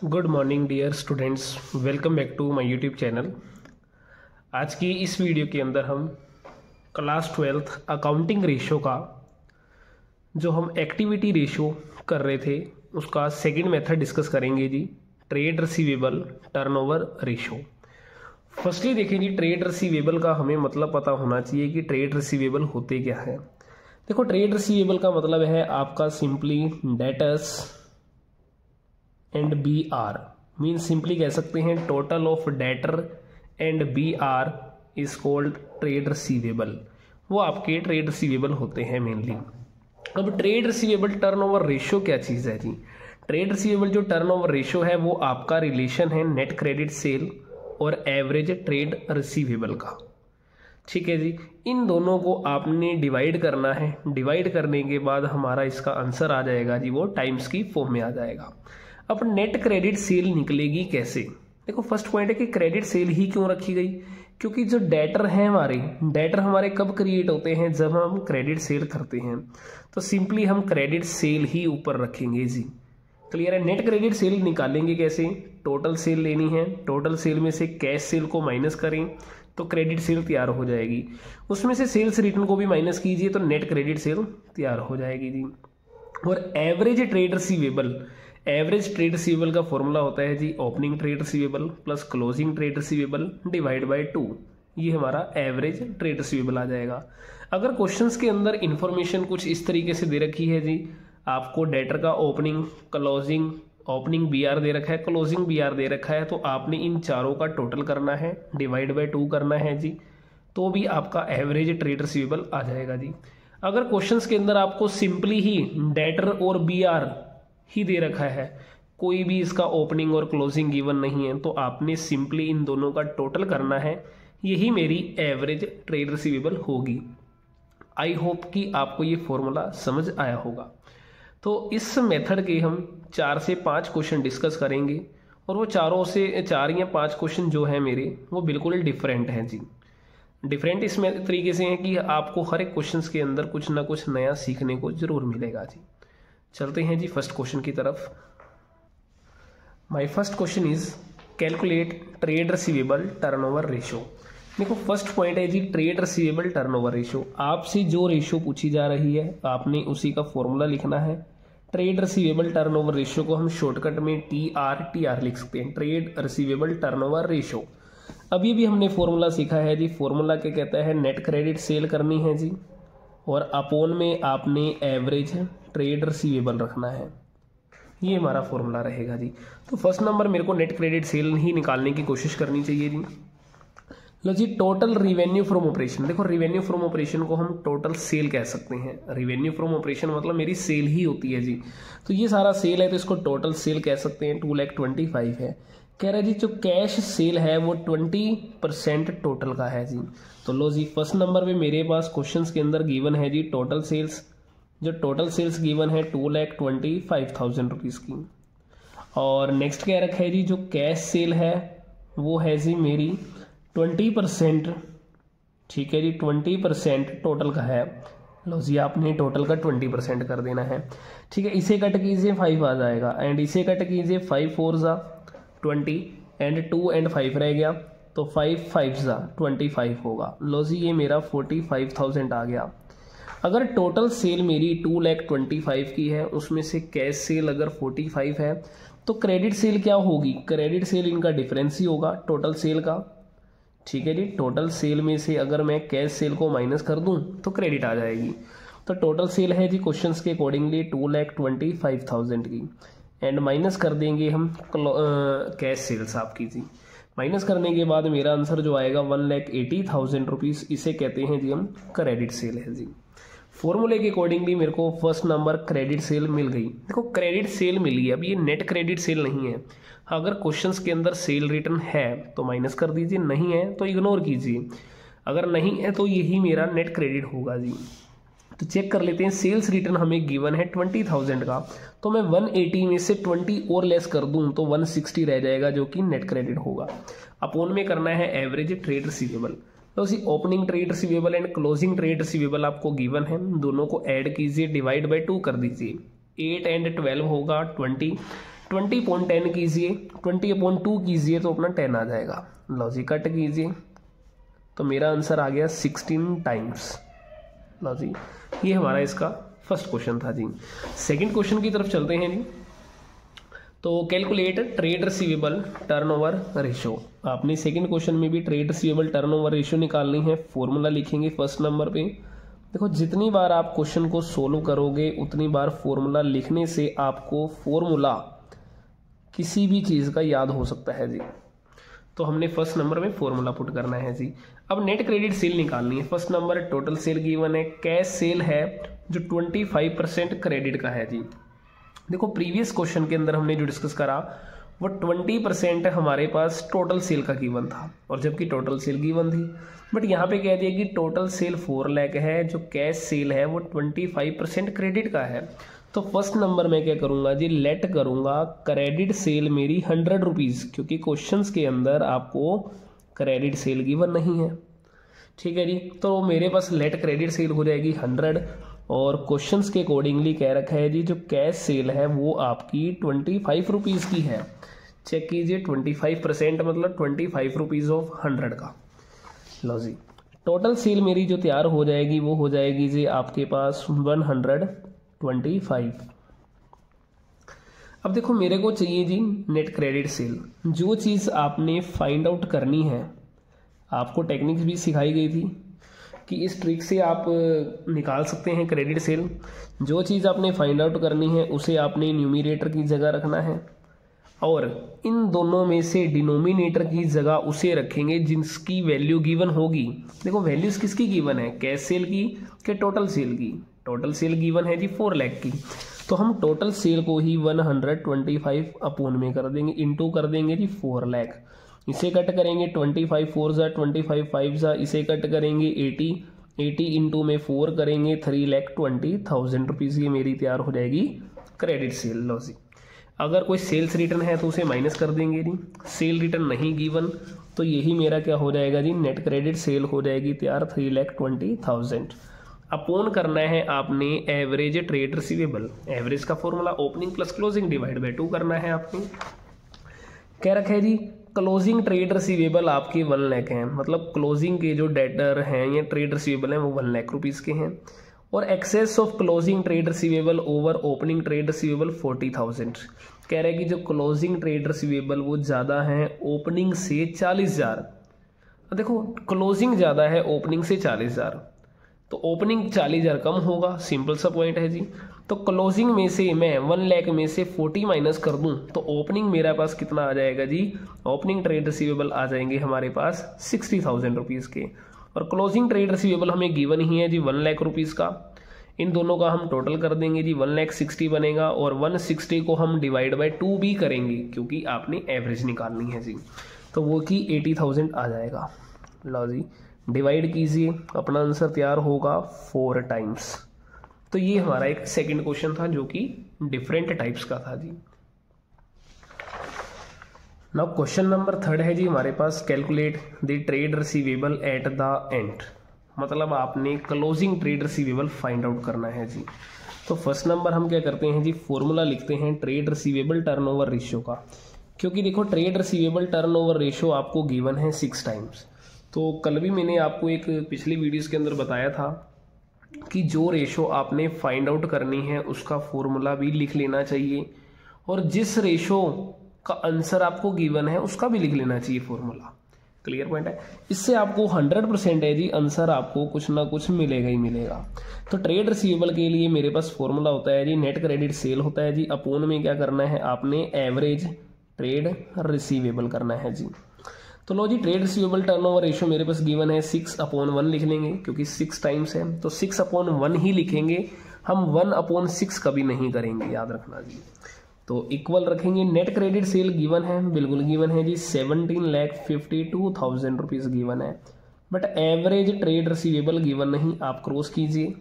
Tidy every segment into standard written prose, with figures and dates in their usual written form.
Good morning dear students, welcome back to my YouTube channel. आज की इस video के अंदर हम क्लास 12th अकाउंटिंग रेशो का जो हम एक्टिविटी रेशो कर रहे थे उसका सेकंड मेथड डिस्कस करेंगे जी, trade receivable turnover ratio. Firstly देखें जी, ट्रेड रिसीवेबल का हमें मतलब पता होना चाहिए कि ट्रेड रिसीवेबल होते क्या है। देखो, ट्रेड रिसीवेबल का मतलब है आपका simply debtors and B R, mean simply कह सकते हैं total of debtor and B R is called trade receivable. वो आपके ट्रेड रिसीवेबल होते हैं मेनली। अब ट्रेड रिसीवेबल टर्नओवर रेशो क्या चीज़ है जी? ट्रेड रिसीवेबल जो टर्नओवर रेशो है वो आपका रिलेशन है नेट क्रेडिट सेल और एवरेज ट्रेड रिसीवेबल का। ठीक है जी, इन दोनों को आपने डिवाइड करना है। डिवाइड करने के बाद हमारा इसका आंसर आ जाएगा जी, वो टाइम्स की फॉर्म में आ जाएगा। अब नेट क्रेडिट सेल निकलेगी कैसे? देखो, फर्स्ट पॉइंट है कि क्रेडिट सेल ही क्यों रखी गई, क्योंकि जो डेटर हैं डेटर हमारे कब क्रिएट होते हैं? जब हम क्रेडिट सेल करते हैं। तो सिंपली हम क्रेडिट सेल ही ऊपर रखेंगे जी। क्लियर है? नेट क्रेडिट सेल निकालेंगे कैसे? टोटल सेल लेनी है, टोटल सेल में से कैश सेल को माइनस करें तो क्रेडिट सेल तैयार हो जाएगी। उसमें से सेल्स रिटर्न को भी माइनस कीजिए तो नेट क्रेडिट सेल तैयार हो जाएगी जी। और average trade receivable, average trade receivable का फॉर्मूला होता है जी opening trade receivable plus closing trade receivable divide by 2। ये हमारा एवरेज ट्रेड रिसीवेबल आ जाएगा। अगर क्वेश्चंस के अंदर इंफॉर्मेशन कुछ इस तरीके से दे रखी है जी, आपको डेटर का opening, closing, opening B R दे रखा है, क्लोजिंग बी आर दे रखा है, तो आपने इन चारों का टोटल करना है, डिवाइड बाय 2 करना है जी, तो भी आपका एवरेज ट्रेड रिसीवेबल आ जाएगा जी। अगर क्वेश्चंस के अंदर आपको सिंपली ही डेटर और बी आर ही दे रखा है, कोई भी इसका ओपनिंग और क्लोजिंग गिवन नहीं है, तो आपने सिंपली इन दोनों का टोटल करना है। यही मेरी एवरेज ट्रेड रिसीवेबल होगी। आई होप कि आपको ये फॉर्मूला समझ आया होगा। तो इस मेथड के हम 4 से 5 क्वेश्चन डिस्कस करेंगे और वो 4 या 5 क्वेश्चन जो है मेरे वो बिल्कुल डिफरेंट हैं जी। डिफरेंट इस तरीके से है कि आपको हर एक क्वेश्चन के अंदर कुछ ना कुछ नया सीखने को जरूर मिलेगा जी। चलते हैं जी फर्स्ट क्वेश्चन की तरफ। My first question is calculate trade receivable turnover ratio. देखो, फर्स्ट पॉइंट है जी ट्रेड रिसीवेबल टर्नओवर रेशो। आपसे जो रेशो पूछी जा रही है आपने उसी का फॉर्मूला लिखना है। ट्रेड रिसीवेबल टर्नओवर रेशो को हम शॉर्टकट में TR लिख सकते हैं, ट्रेड रिसीवेबल टर्नओवर रेशो। अभी भी हमने फॉर्मूला सीखा है जी। फॉर्मूला क्या कहता है? नेट क्रेडिट सेल करनी है जी और अपोन में आपने एवरेज ट्रेड रिसीवेबल रखना है। ये हमारा फॉर्मूला रहेगा जी। तो फर्स्ट नंबर मेरे को नेट क्रेडिट सेल ही निकालने की कोशिश करनी चाहिए जी। लो जी, टोटल रिवेन्यू फ्रॉम ऑपरेशन। देखो, रिवेन्यू फ्रॉम ऑपरेशन को हम टोटल सेल कह सकते हैं। रिवेन्यू फ्रॉम ऑपरेशन मतलब मेरी सेल ही होती है जी। तो ये सारा सेल है तो इसको टोटल सेल कह सकते हैं। 2,25,000 है। कह रहा है जी जो कैश सेल है वो 20% टोटल का है जी। तो लो जी, फर्स्ट नंबर पे मेरे पास क्वेश्चंस के अंदर गिवन है जी टोटल सेल्स। जो टोटल सेल्स गिवन है 2,25,000 रुपीज़ की। और नेक्स्ट कह रखा है जी जो कैश सेल है वो है जी मेरी 20%। ठीक है जी, 20% टोटल का है। लो जी, आपने टोटल का 20% कर देना है। ठीक है, इसे कट कीजिए 5 आ जाएगा एंड इसे कट कीजिए 5 4 जा 20 एंड 2 एंड 5 रह गया तो 5 5 जा 25 होगा। लो जी, ये मेरा 45,000 आ गया। अगर टोटल सेल मेरी 2,25,000 की है, उसमें से कैश सेल अगर 45 है तो क्रेडिट सेल क्या होगी? क्रेडिट सेल इनका डिफरेंस ही होगा टोटल सेल का। ठीक है जी, टोटल सेल में से अगर मैं कैश सेल को माइनस कर दूं तो क्रेडिट आ जाएगी। तो टोटल सेल है जी क्वेश्चंस के अकॉर्डिंगली 2,25,000 की एंड माइनस कर देंगे हम कैश सेल्स आपकी जी। माइनस करने के बाद मेरा आंसर जो आएगा 1,80,000 रुपीज़, इसे कहते हैं जी हम क्रेडिट सेल है जी। फॉर्मूले के अकॉर्डिंगली मेरे को फर्स्ट नंबर क्रेडिट सेल मिल गई। देखो, क्रेडिट सेल मिली है, अब ये नेट क्रेडिट सेल नहीं है। अगर क्वेश्चंस के अंदर सेल रिटर्न है तो माइनस कर दीजिए, नहीं है तो इग्नोर कीजिए। अगर नहीं है तो यही मेरा नेट क्रेडिट होगा जी। तो चेक कर लेते हैं। सेल्स रिटर्न हमें गिवन है 20,000 का, तो मैं 180 में से 20 और लेस कर दूं तो 160 रह जाएगा जो कि नेट क्रेडिट होगा। अपोन में करना है एवरेज ट्रेड रिसीवेबल। तो उसी opening trade receivable and closing trade receivable आपको गिवन है, दोनों को ऐड कीजिए, डिवाइड बाय 2 कर दीजिए। 8 एंड 12 होगा 20, 20/10 कीजिए, 20/2 कीजिए तो अपना 10 आ जाएगा। लो जी कट कीजिए तो मेरा आंसर आ गया 16 टाइम्स। लो जी ये हमारा इसका फर्स्ट क्वेश्चन था जी। सेकंड क्वेश्चन की तरफ चलते हैं जी। तो calculate trade receivable turnover ratio. आपने सेकंड क्वेश्चन में भी ट्रेड रिसीवेबल टर्नओवर रेशो निकालनी है। फॉर्मूला लिखेंगे फर्स्ट नंबर पे। देखो जितनी बार आप क्वेश्चन को सोल्व करोगे उतनी बार फॉर्मूला लिखने से आपको फॉर्मूला किसी भी चीज़ का याद हो सकता है जी। तो हमने फर्स्ट नंबर में फॉर्मूला पुट करना है जी। अब नेट क्रेडिट सेल निकालनी है। First number total sale given है, कैश सेल है जो 25% क्रेडिट का है जी। देखो प्रीवियस क्वेश्चन के अंदर हमने जो डिस्कस करा वो 20% हमारे पास टोटल सेल का गिवन था और जबकि टोटल सेल गिवन थी, बट यहाँ पे कह दिया कि टोटल सेल 4 लाख है, जो कैश सेल है वो 25% क्रेडिट का है। तो फर्स्ट नंबर में क्या करूंगा जी, लेट करूंगा क्रेडिट सेल मेरी 100 रुपीज़, क्योंकि क्वेश्चंस के अंदर आपको क्रेडिट सेल गिवन नहीं है। ठीक है जी, तो मेरे पास लेट क्रेडिट सेल हो जाएगी 100 और क्वेश्चंस के अकॉर्डिंगली कह रखा है जी जो कैश सेल है वो आपकी 25 रुपीज़ की है। चेक कीजिए 25% मतलब 25 रुपीज़ ऑफ 100 का। लो जी टोटल सेल मेरी जो तैयार हो जाएगी वो हो जाएगी जी आपके पास 125। अब देखो मेरे को चाहिए जी नेट क्रेडिट सेल। जो चीज़ आपने फाइंड आउट करनी है, आपको टेक्निक्स भी सिखाई गई थी कि इस ट्रिक से आप निकाल सकते हैं क्रेडिट सेल। जो चीज़ आपने फाइंड आउट करनी है उसे आपने न्यूमरेटर की जगह रखना है और इन दोनों में से डिनोमिनेटर की जगह उसे रखेंगे जिसकी वैल्यू गिवन होगी। देखो वैल्यूज किसकी गिवन है, कैश सेल की कि टोटल सेल की। टोटल सेल गिवन है जी 4 लाख की, तो हम टोटल सेल को ही 125 अपोन में कर देंगे, इंटू कर देंगे जी 4 लाख। इसे कट करेंगे 25 4 जा 25 5 जा, इसे कट करेंगे 80 इंटू में 4 करेंगे 3,20,000 रुपीज़ की मेरी तैयार हो जाएगी क्रेडिट सेल। लो जी अगर कोई सेल्स रिटर्न है तो उसे माइनस कर देंगे जी। सेल रिटर्न नहीं गिवन तो यही मेरा क्या हो जाएगा जी, नेट क्रेडिट सेल हो जाएगी तैयार 3,20,000। अपोन करना है आपने एवरेज ट्रेड रिसीवेबल। एवरेज का formula opening plus closing divide by 2 करना है आपने। कह रखा है जी क्लोजिंग ट्रेड रिसीवेबल आपके 1 लाख हैं, मतलब क्लोजिंग के जो डेटर हैं या ट्रेड रिसीवेबल हैं वो 1 लाख रुपीज़ के हैं और excess of closing trade receivable over opening trade receivable 40,000। कह रहे हैं कि जो क्लोजिंग ट्रेड रिसीवेबल वो ज़्यादा हैं ओपनिंग से 40,000। देखो क्लोजिंग ज़्यादा है ओपनिंग से 40,000 तो ओपनिंग 40,000 कम होगा, सिंपल सा पॉइंट है जी। तो क्लोजिंग में से मैं 1 लाख में से 40 माइनस कर दूं तो ओपनिंग मेरे पास कितना आ जाएगा जी, ओपनिंग ट्रेड रिसीवेबल आ जाएंगे हमारे पास 60,000 रुपीज़ के और क्लोजिंग ट्रेड रिसीवेबल हमें गिवन ही है जी 1 लाख रुपीज़ का। इन दोनों का हम टोटल कर देंगे जी 1,60,000 बनेगा और 160 को हम डिवाइड बाय 2 भी करेंगे क्योंकि आपने एवरेज निकालनी है जी, तो वो कि 80,000 आ जाएगा। लो जी डिवाइड कीजिए, अपना आंसर तैयार होगा 4 टाइम्स। तो ये हमारा एक सेकंड क्वेश्चन था जो कि डिफरेंट टाइप्स का था जी। नाउ क्वेश्चन नंबर 3 है जी हमारे पास, calculate the trade receivable at the end. मतलब आपने closing trade receivable find out करना है जी। तो फर्स्ट नंबर हम क्या करते हैं जी, फॉर्मूला लिखते हैं ट्रेड रिसीवेबल टर्नओवर रेशियो का, क्योंकि देखो ट्रेड रिसीवेबल टर्नओवर रेशियो आपको गिवन है 6 टाइम्स। तो कल भी मैंने आपको एक पिछली वीडियोस के अंदर बताया था कि जो रेशो आपने फाइंड आउट करनी है उसका फॉर्मूला भी लिख लेना चाहिए और जिस रेशो का आंसर आपको गिवन है उसका भी लिख लेना चाहिए फॉर्मूला। क्लियर पॉइंट है, इससे आपको 100% है जी आंसर आपको कुछ ना कुछ मिलेगा ही मिलेगा। तो ट्रेड रिसीवेबल के लिए मेरे पास फॉर्मूला होता है जी नेट क्रेडिट सेल होता है जी, अपोन में क्या करना है आपने एवरेज ट्रेड रिसीवेबल करना है जी। तो लो जी ट्रेड रिसीवेबल टर्नओवर रेशियो मेरे पास गिवन है 6/1 लिख लेंगे क्योंकि 6 टाइम्स है, तो 6/1 ही लिखेंगे हम, 1/6 कभी नहीं करेंगे, याद रखना जी। तो इक्वल रखेंगे, नेट क्रेडिट सेल गिवन है, बिल्कुल गिवन है जी 17,52,000 रुपीज़ गिवन है, but average trade receivable given नहीं, आप क्रॉस कीजिए।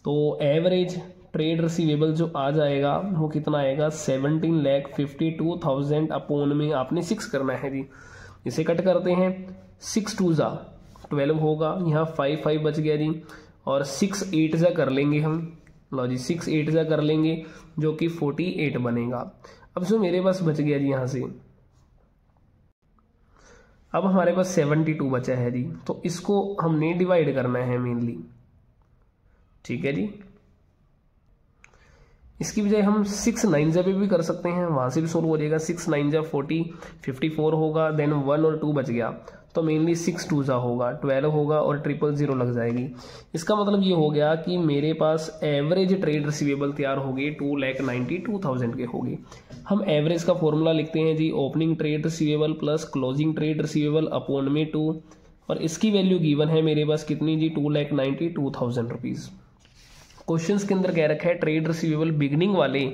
तो एवरेज ट्रेड रिसीवेबल जो आ जाएगा वो कितना आएगा 17,52,000 अपोन में आपने 6 करना है जी। इसे कट करते हैं 6 2 जा 12 होगा, यहाँ 5 5 बच गया जी और 6 8 जा कर लेंगे हम। लो जी 6 8 जा कर लेंगे जो कि 48 बनेगा। अब जो मेरे पास बच गया जी यहाँ से, अब हमारे पास 72 बचा है जी, तो इसको हमने डिवाइड करना है मेनली। ठीक है जी, इसकी बजाय हम 6 9 पे भी कर सकते हैं, वहां से भी सोल्व हो जाएगा। 6 9 40 54 होगा, देन 1 और 2 बच गया, तो मेनली 6 2 होगा 12 होगा और 000 लग जाएगी। इसका मतलब ये हो गया कि मेरे पास एवरेज ट्रेड रिसीवेबल तैयार हो गई 2,92,000 के होगी। हम एवरेज का फॉर्मूला लिखते हैं जी, opening trade receivable plus closing trade receivable upon में 2, और इसकी वैल्यू गिवन है मेरे पास कितनी जी, 2,92,000 रुपीज़। क्वेश्चंस के अंदर कह रखा है ट्रेड रिसीवेबल बिगनिंग वाले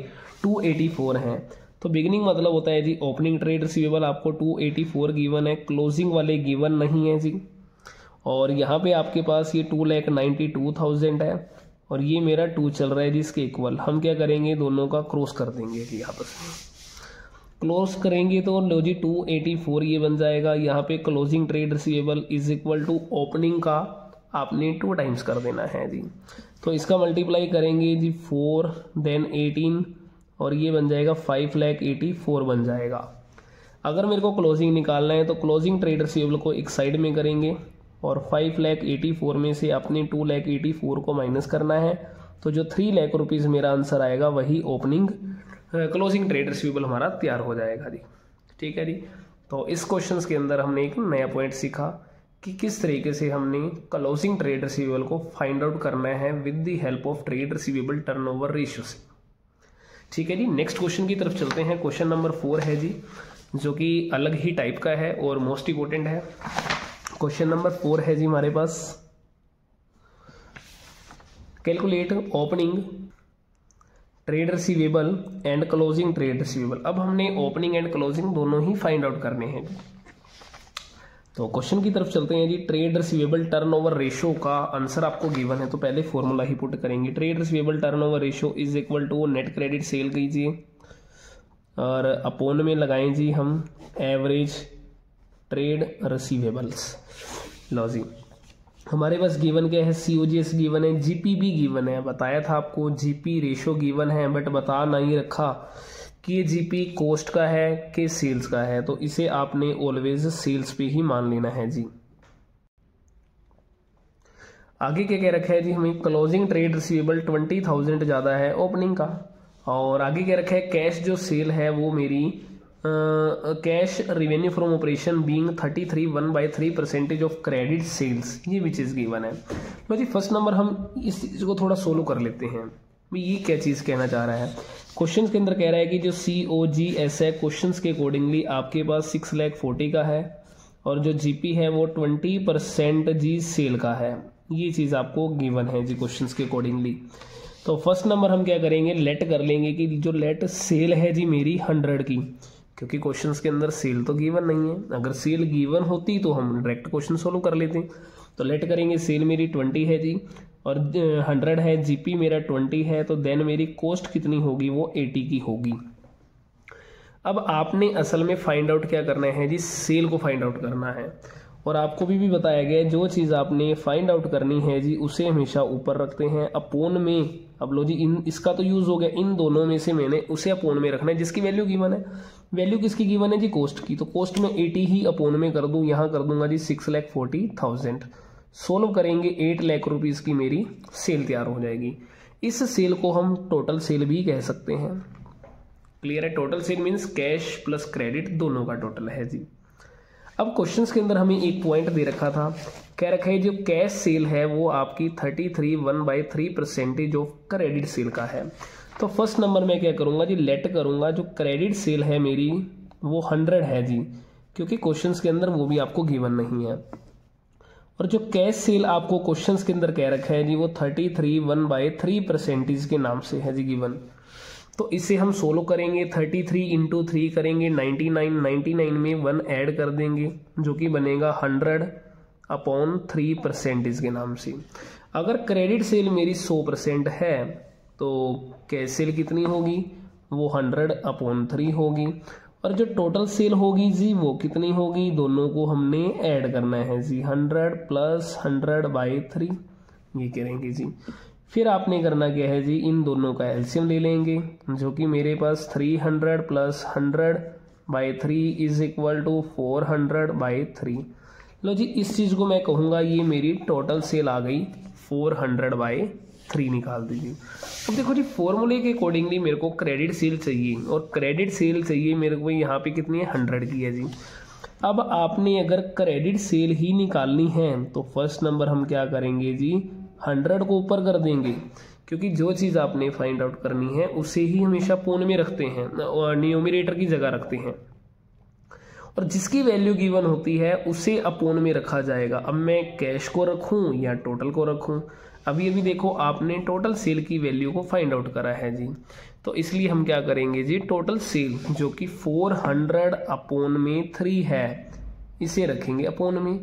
284 हैं, तो बिगनिंग मतलब होता है जी ओपनिंग ट्रेड रिसीवेबल आपको 284 गिवन है, क्लोजिंग वाले गिवन नहीं है जी, और यहाँ पे आपके पास ये 2,92,000 है और ये मेरा 2 चल रहा है जी इसके इक्वल। हम क्या करेंगे, दोनों का क्रॉस कर देंगे जी, आपस में क्लोज करेंगे तो लो जी 284 ये बन जाएगा। यहाँ पे closing trade receivable is equal to opening का आपने 2 टाइम्स कर देना है जी, तो इसका मल्टीप्लाई करेंगे जी 4 देन 18 और ये बन जाएगा 5,84,000 बन जाएगा। अगर मेरे को क्लोजिंग निकालना है तो क्लोजिंग ट्रेड रिसीवेबल को एक साइड में करेंगे और 5,84,000 में से अपने 2,84,000 को माइनस करना है, तो जो 3 लाख रुपीज़ मेरा आंसर आएगा वही ओपनिंग क्लोजिंग ट्रेड रिसीवेबल हमारा तैयार हो जाएगा जी। ठीक है जी, तो इस क्वेश्चन के अंदर हमने एक नया पॉइंट सीखा कि किस तरीके से हमने क्लोजिंग ट्रेड रिसीवेबल को फाइंड आउट करना है with the help of trade receivable turnover ratio से। ठीक है जी, नेक्स्ट क्वेश्चन की तरफ चलते हैं। क्वेश्चन नंबर 4 है जी, जो कि अलग ही टाइप का है और मोस्ट इंपोर्टेंट है। क्वेश्चन नंबर 4 है जी हमारे पास, calculate opening trade receivable and closing trade receivable. अब हमने ओपनिंग एंड क्लोजिंग दोनों ही फाइंड आउट करने हैं। तो क्वेश्चन की तरफ चलते हैं जी। ट्रेड रिसीवेबल टर्नओवर रेशियो का आंसर आपको गिवन है, तो पहले फॉर्मूला ही पुट करेंगे। Trade receivable turnover ratio is equal to net credit sale कीजिए और अपोन में लगाएं जी हम एवरेज ट्रेड रिसीवेबल्स। लो जी, हमारे पास गिवन क्या है, COGS गिवन है, GP भी गिवन है। बताया था आपको GP रेशियो गिवन है, बट बता नहीं रखा कि ये GP कॉस्ट का है कि सेल्स का है, तो इसे आपने ऑलवेज सेल्स पे ही मान लेना है जी। आगे क्या कह रखा है जी, हमें क्लोजिंग ट्रेड रिसीवेबल 20,000 ज़्यादा है ओपनिंग का, और आगे क्या रखा है, कैश जो सेल है वो मेरी cash revenue from operation being 33 1/3% of credit sales, ये भी चीज़ गिवन है। लो जी, फर्स्ट नंबर हम इस चीज़ को थोड़ा सोल्व कर लेते हैं। भाई ये क्या चीज़ कहना चाह रहा है, क्वेश्चन के अंदर कह रहा है कि जो COGS है क्वेश्चन के अकॉर्डिंगली आपके पास 6,40,000 का है और जो GP है वो 20% जी सेल का है। ये चीज़ आपको गिवन है जी क्वेश्चन के अकॉर्डिंगली। तो फर्स्ट नंबर हम क्या करेंगे, लेट कर लेंगे कि जो लेट सेल है जी मेरी 100 की, क्योंकि क्वेश्चंस के अंदर सेल तो गिवन नहीं है। अगर सेल गिवन होती तो हम डायरेक्ट क्वेश्चन सोल्व कर लेते। तो लेट करेंगे, सेल मेरी 20 है जी और 100 है, GP मेरा 20 है, तो देन मेरी कॉस्ट कितनी होगी, वो 80 की होगी। अब आपने असल में फाइंड आउट क्या करना है जी, सेल को फाइंड आउट करना है। और आपको भी बताया गया है जो चीज़ आपने फाइंड आउट करनी है जी उसे हमेशा ऊपर रखते हैं अपोन में। अब लो जी, इसका तो यूज़ हो गया, इन दोनों में से मैंने उसे अपोन में रखना है जिसकी वैल्यू गिवन है। वैल्यू किसकी गिवन है जी, कॉस्ट की, तो कॉस्ट में 80 ही अपोन में कर दूं, यहाँ कर दूंगा जी 6,40,000। सोल्व करेंगे 8 लाख रुपीज़ की मेरी सेल तैयार हो जाएगी। इस सेल को हम टोटल सेल भी कह सकते हैं। क्लियर है, total sale means cash plus credit दोनों का टोटल है जी। अब क्वेश्चंस के अंदर हमें एक पॉइंट दे रखा था, कह रखा है जो कैश सेल है वो आपकी 33 1/3% ऑफ क्रेडिट सेल का है। तो फर्स्ट नंबर में क्या करूंगा जी, लेट करूंगा, जो क्रेडिट सेल है मेरी वो 100 है जी, क्योंकि क्वेश्चंस के अंदर वो भी आपको गिवन नहीं है। और जो कैश सेल आपको क्वेश्चंस के अंदर कह रखा है जी वो 33 1/3% के नाम से है जी गिवन। तो इसे हम सोल्व करेंगे, 33 × 3 करेंगे 99 में 1 ऐड कर देंगे जो कि बनेगा 100/3% के नाम से। अगर क्रेडिट सेल मेरी 100% है तो कैश सेल कितनी होगी, वो 100/3 होगी। और जो टोटल सेल होगी जी वो कितनी होगी, दोनों को हमने ऐड करना है जी, 100 + 100/3 ये करेंगे जी। फिर आपने करना क्या है जी, इन दोनों का एलसीएम ले लेंगे, जो कि मेरे पास 300 प्लस 100/3 इज इक्वल टू 400/3। लो जी, इस चीज़ को मैं कहूँगा ये मेरी टोटल सेल आ गई 400/3 निकाल दीजिए। अब देखो जी, फॉर्मूले के अकॉर्डिंगली मेरे को क्रेडिट सेल चाहिए, और क्रेडिट सेल चाहिए मेरे को यहाँ पे कितनी है, 100 की है जी। अब आपने अगर क्रेडिट सेल ही निकालनी है तो फर्स्ट नंबर हम क्या करेंगे जी, 100 को ऊपर कर देंगे, क्योंकि जो चीज़ आपने फाइंड आउट करनी है उसे ही हमेशा पूर्ण में रखते हैं और न्यूमरेटर की जगह रखते हैं, और जिसकी वैल्यू गिवन होती है उसे अपोन में रखा जाएगा। अब मैं कैश को रखूं या टोटल को रखूं, अभी देखो आपने टोटल सेल की वैल्यू को फाइंड आउट करा है जी, तो इसलिए हम क्या करेंगे जी, टोटल सेल जो कि 400/3 है इसे रखेंगे अपोन में,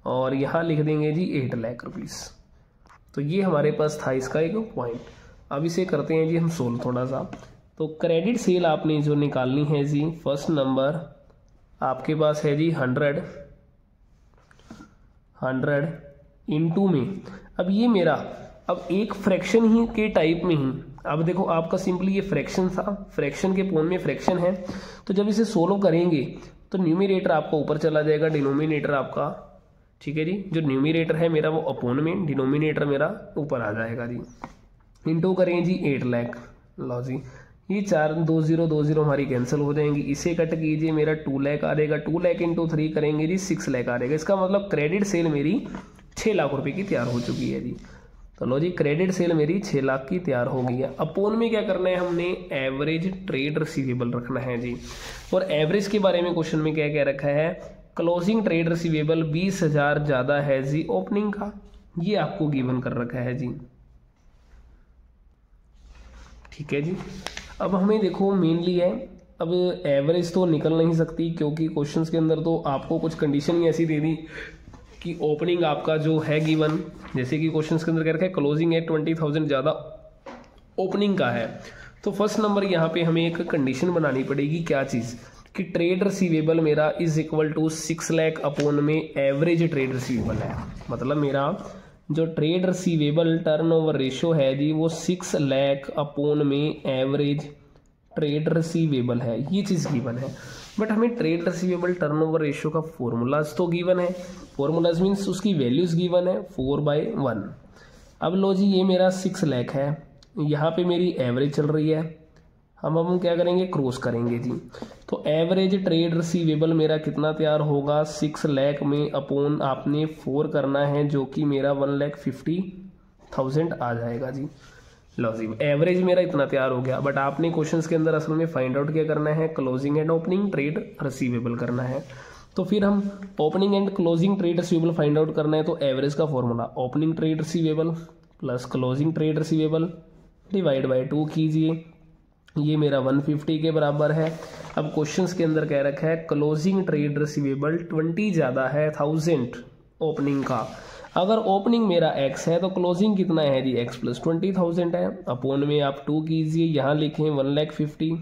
और यहाँ लिख देंगे जी 8 लाख रुपीस। तो ये हमारे पास था इसका एक पॉइंट। अब इसे करते हैं जी हम सोल्व थोड़ा सा। तो क्रेडिट सेल आपने जो निकालनी है जी, फर्स्ट नंबर आपके पास है जी 100 इंटू में, अब ये मेरा अब एक फ्रैक्शन ही के टाइप में ही, अब देखो आपका सिंपली ये फ्रैक्शन था, फ्रैक्शन के पॉन में फ्रैक्शन है, तो जब इसे सोल्व करेंगे तो न्यूमरेटर आपका ऊपर चला जाएगा, डिनोमिनेटर आपका, ठीक है जी, जो न्यूमरेटर है मेरा वो अपोन में, डिनोमिनेटर मेरा ऊपर आ जाएगा जी। इंटू करें जी 8 लाख, लो जी ये 4 2 0 2 0 हमारी कैंसिल हो जाएंगी, इसे कट कीजिए मेरा 2 लाख आ जाएगा, 2 लाख इंटू 3 करेंगे जी 6 लाख आ जाएगा। इसका मतलब क्रेडिट सेल मेरी 6 लाख रुपए की तैयार हो चुकी है जी। तो लो जी, क्रेडिट सेल मेरी 6 लाख की तैयार हो गई है। अपोन में क्या करना है, हमने एवरेज ट्रेड रिसीवेबल रखना है जी, और एवरेज के बारे में क्वेश्चन में क्या क्या रखा है, क्लोजिंग ट्रेड रिसीवेबल 20,000 ज्यादा है जी ओपनिंग का, ये आपको गिवन कर रखा है जी, ठीक है जी। अब हमें देखो मेनली है, अब एवरेज तो निकल नहीं सकती क्योंकि क्वेश्चंस के अंदर तो आपको कुछ कंडीशन ही ऐसी दे दी कि ओपनिंग आपका जो है गिवन, जैसे कि क्वेश्चंस के अंदर कह रखा है क्लोजिंग है 20,000 ज़्यादा ओपनिंग का है, तो फर्स्ट नंबर यहाँ पे हमें एक कंडीशन बनानी पड़ेगी, क्या चीज़, कि ट्रेड रिसीवेबल मेरा is equal to 6 lakh upon में एवरेज ट्रेड रिसीवेबल है, मतलब मेरा जो ट्रेड रिसीवेबल टर्नओवर रेशो है जी वो 6 लाख अपोन में एवरेज ट्रेड रिसीवेबल है, ये चीज़ गिवन है। बट हमें ट्रेड रिसीवेबल टर्नओवर रेशो का फॉर्मूलाज तो गिवन है, फॉर्मूलाज मीन्स उसकी वैल्यूज गिवन है 4/1। अब लो जी ये मेरा 6 लाख है, यहाँ पे मेरी एवरेज चल रही है, हम क्या करेंगे, क्रॉस करेंगे जी, तो एवरेज ट्रेड रिसीवेबल मेरा कितना तैयार होगा, 6 लाख में अपोन आपने 4 करना है, जो कि मेरा 1,50,000 आ जाएगा जी। लो जी एवरेज मेरा इतना तैयार हो गया, बट आपने क्वेश्चंस के अंदर असल में फाइंड आउट क्या करना है, closing and opening trade receivable करना है। तो फिर हम opening and closing trade receivable find out करना है, तो एवरेज का formula opening trade receivable plus closing trade receivable divide by 2 कीजिए, ये मेरा 150 के बराबर है। अब क्वेश्चंस के अंदर कह रखा है क्लोजिंग ट्रेड रिसीवेबल 20 ज़्यादा है 1000 ओपनिंग का, अगर ओपनिंग मेरा x है तो क्लोजिंग कितना है जी, x प्लस 20,000 है, अपोन में आप 2 कीजिए, यहाँ लिखें 1,50,000,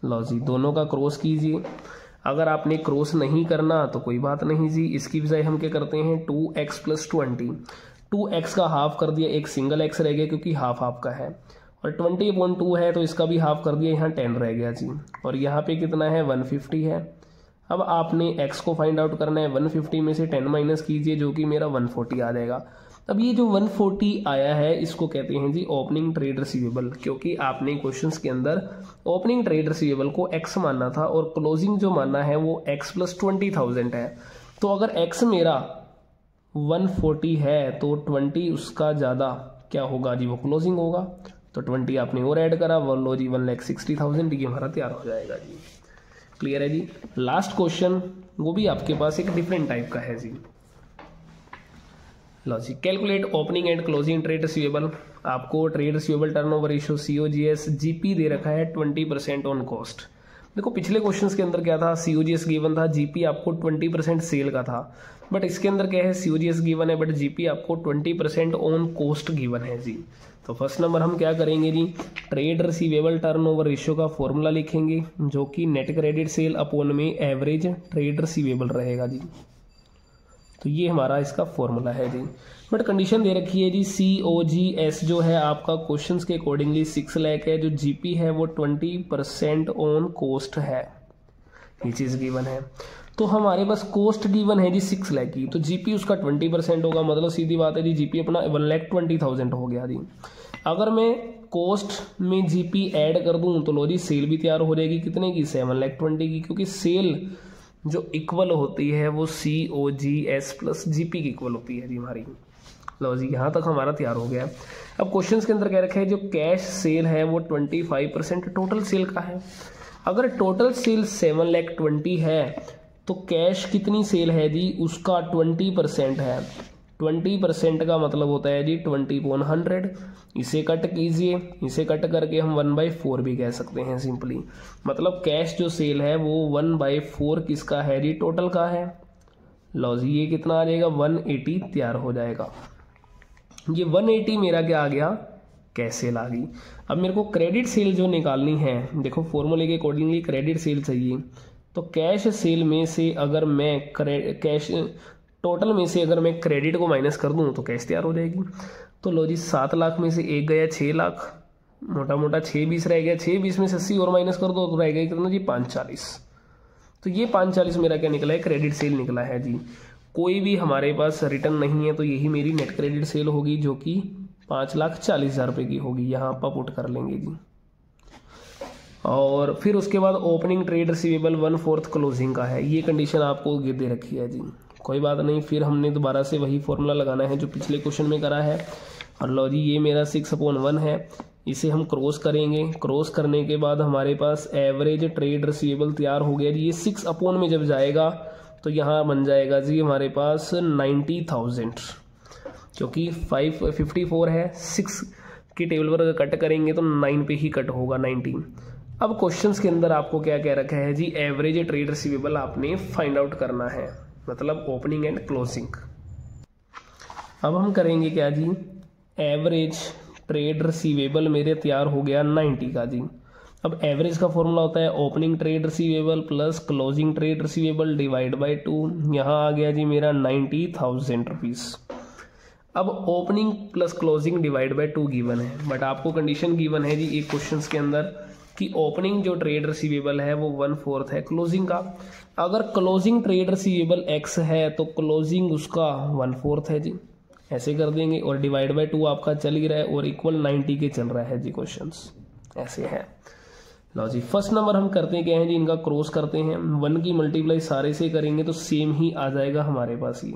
लो जी दोनों का क्रॉस कीजिए। अगर आपने क्रॉस नहीं करना तो कोई बात नहीं जी, इसकी बजाय हम क्या करते हैं 2x प्लस 20, 2x का हाफ कर दिया, एक सिंगल x रह गया क्योंकि हाफ हाफ का है, और 20/2 है तो इसका भी हाफ कर दिया, यहाँ 10 रह गया जी, और यहाँ पे कितना है 150 है। अब आपने x को फाइंड आउट करना है, 150 में से 10 माइनस कीजिए, जो कि मेरा 140 आ जाएगा। अब ये जो 140 आया है इसको कहते हैं जी ओपनिंग ट्रेड रिसीवेबल, क्योंकि आपने क्वेश्चंस के अंदर ओपनिंग ट्रेड रिसीवेबल को x मानना था और क्लोजिंग जो मानना है वो x प्लस 20,000 है। तो अगर x मेरा 140 है तो 20 उसका ज़्यादा क्या होगा जी, वो क्लोजिंग होगा, तो 20 आपने और ऐड करा, वो लो जी 1,60,000, ये हमारा तैयार हो जाएगा जी। क्लियर है जी। लास्ट क्वेश्चन वो भी आपके पास एक डिफरेंट टाइप का है जी। लो जी calculate opening and closing trade receivable, आपको trade receivable turnover ratio COGS GP दे रखा है 20% ऑन कॉस्ट। देखो पिछले क्वेश्चंस के अंदर क्या था, COGS गिवन था, GP आपको 20% सेल का था, बट इसके अंदर क्या है COGS गिवन है बट GP आपको 20% ऑन कॉस्ट गिवन है जी। तो फर्स्ट नंबर हम क्या करेंगे जी, ट्रेड रिसीवेबल टर्नओवर रेशियो का फॉर्मूला लिखेंगे, जो कि नेट क्रेडिट सेल अपोन में एवरेज ट्रेड रिसीवेबल रहेगा जी। तो ये हमारा इसका फॉर्मूला है जी। बट कंडीशन दे रखी है जी COGS जो है आपका क्वेश्चंस के अकॉर्डिंगली 6 लाख है, जो GP है वो 20% ऑन कॉस्ट है, ये चीज़ गिवन है। तो हमारे पास कॉस्ट गिवन है जी 6 लाख की, तो GP उसका 20% होगा, मतलब सीधी बात है जी GP अपना 1,20,000 हो गया जी। अगर मैं कॉस्ट में GP ऐड कर दूं तो लो जी सेल भी तैयार हो जाएगी, कितने की 7,20,000 की, क्योंकि सेल जो इक्वल होती है वो COGS प्लस GP की इक्वल होती है जी हमारी। लो जी यहाँ तक हमारा तैयार हो गया। अब क्वेश्चंस के अंदर कह रखा है जो कैश सेल है वो 25% टोटल सेल का है। अगर टोटल सेल 7,20,000 है तो कैश कितनी सेल है जी, उसका 20% है। 20% का मतलब होता है जी 20/100। इसे कट कीजिए, इसे कट करके हम 1/4 भी कह सकते हैं सिंपली। मतलब कैश जो सेल है वो 1/4 किसका है जी, टोटल का है। लो जी ये कितना आ जाएगा 180 तैयार हो जाएगा। ये 180 मेरा क्या आ गया, कैश सेल आ गई। अब मेरे को क्रेडिट सेल जो निकालनी है, देखो फॉर्मूले के अकॉर्डिंगली क्रेडिट सेल चाहिए, तो कैश सेल में से अगर मैं कैश टोटल में से अगर मैं क्रेडिट को माइनस कर दूं तो कैश तैयार हो जाएगी। तो लो जी 7 लाख में से एक गया 6 लाख, मोटा मोटा 6/20 रह गया, 6/20 में से 80 और माइनस कर दो तो रह गया कितना जी 540। तो ये 540 मेरा क्या निकला है, क्रेडिट सेल निकला है जी। कोई भी हमारे पास रिटर्न नहीं है तो यही मेरी नेट क्रेडिट सेल होगी, जो कि 5,40,000 रुपये की होगी, यहाँ आप पुट कर लेंगे जी। और फिर उसके बाद ओपनिंग ट्रेड रिसीवेबल 1/4 क्लोजिंग का है, ये कंडीशन आपको दे रखी है जी। कोई बात नहीं, फिर हमने दोबारा से वही फॉर्मूला लगाना है जो पिछले क्वेश्चन में करा है। और लो जी ये मेरा 6/1 है, इसे हम क्रॉस करेंगे। क्रॉस करने के बाद हमारे पास एवरेज ट्रेड रिसीवेबल तैयार हो गया जी। ये 6 में जब जाएगा तो यहाँ बन जाएगा जी हमारे पास 90,000, क्योंकि 554 है, 6 की टेबल पर कट करेंगे तो 9 पे ही कट होगा 19। अब क्वेश्चंस के अंदर आपको क्या कह रखा है जी, एवरेज ट्रेड रिसीवेबल आपने फाइंड आउट करना है, मतलब ओपनिंग एंड क्लोजिंग। अब हम करेंगे क्या जी, एवरेज ट्रेड रिसीवेबल मेरे तैयार हो गया 90 का जी। अब एवरेज का फॉर्मूला होता है opening trade receivable plus closing trade receivable divide by 2। यहाँ आ गया जी मेरा 90,000 रुपीज़। अब opening plus closing divide by 2 given है, बट आपको कंडीशन गिवन है जी एक क्वेश्चन के अंदर कि ओपनिंग जो ट्रेड रिसीवेबल है वो 1/4 है क्लोजिंग का। अगर क्लोजिंग ट्रेड रिसीवेबल x है तो क्लोजिंग उसका 1/4 है जी, ऐसे कर देंगे। और डिवाइड बाय 2 आपका चल ही रहा है और इक्वल 90 के चल रहा है जी क्वेश्चंस, ऐसे है। लो जी फर्स्ट नंबर हम करते क्या है जी, इनका क्रॉस करते हैं। 1 की मल्टीप्लाई सारे से करेंगे तो सेम ही आ जाएगा हमारे पास ये,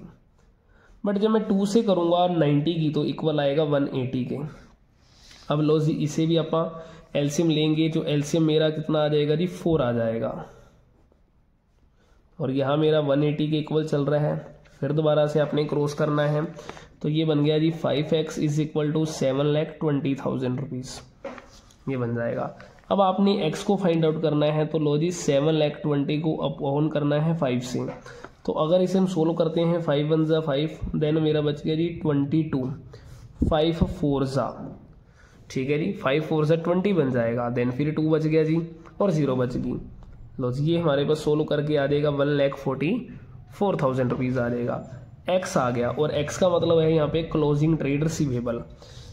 बट जब मैं 2 से करूंगा 90 की तो इक्वल आएगा 180 के। अब लो जी इसे भी आप एलसीएम लेंगे, जो एलसीएम मेरा कितना आ जाएगा जी 4 आ जाएगा, और यहाँ मेरा 180 के इक्वल चल रहा है। फिर दोबारा से आपने क्रॉस करना है, तो ये बन गया जी 5x is equal to 7,20,000 rupees, ये बन जाएगा। अब आपने x को फाइंड आउट करना है, तो लो जी 7,20,000 को अपॉन करना है 5 से। तो अगर इसे हम सोल्व करते हैं 5 1 ज़ा 5, देन मेरा बच गया जी 22, 5 4 ज़ा, ठीक है जी 5 4 ज़ा 20 बन जाएगा। देन फिर 2 बच गया जी और 0 बच गई। लो जी ये हमारे पास सोल्व करके आ जाएगा 1,44,000 रुपीज़ आ जाएगा। x आ गया, और x का मतलब है यहाँ पे क्लोजिंग ट्रेड रिसीवेबल।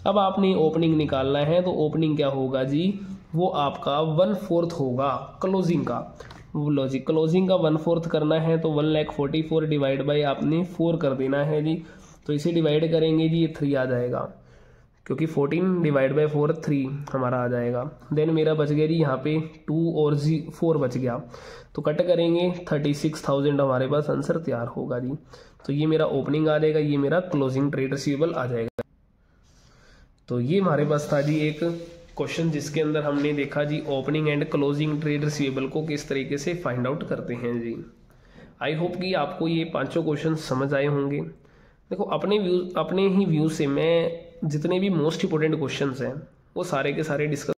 अब आपने ओपनिंग निकालना है, तो ओपनिंग क्या होगा जी, वो आपका 1/4 होगा क्लोजिंग का। लो जी क्लोजिंग का 1/4 करना है तो 1,44,000 डिवाइड बाई आपने 4 कर देना है जी। तो इसे डिवाइड करेंगे जी, ये 3 आ जाएगा, क्योंकि 14 डिवाइड बाई 4 3 हमारा आ जाएगा। देन मेरा बच गया जी यहाँ पे 2 और 4 बच गया, तो कट करेंगे 36,000 हमारे पास आंसर तैयार होगा जी। तो ये मेरा ओपनिंग आ जाएगा, ये मेरा क्लोजिंग ट्रेड रिसीवेबल आ जाएगा। तो ये हमारे पास था जी एक क्वेश्चन जिसके अंदर हमने देखा जी opening and closing trade receivable को किस तरीके से फाइंड आउट करते हैं जी। आई होप कि आपको ये पांचों क्वेश्चन समझ आए होंगे। देखो अपने ही व्यू से मैं जितने भी मोस्ट इंपोर्टेंट क्वेश्चंस हैं वो सारे के सारे डिस्कस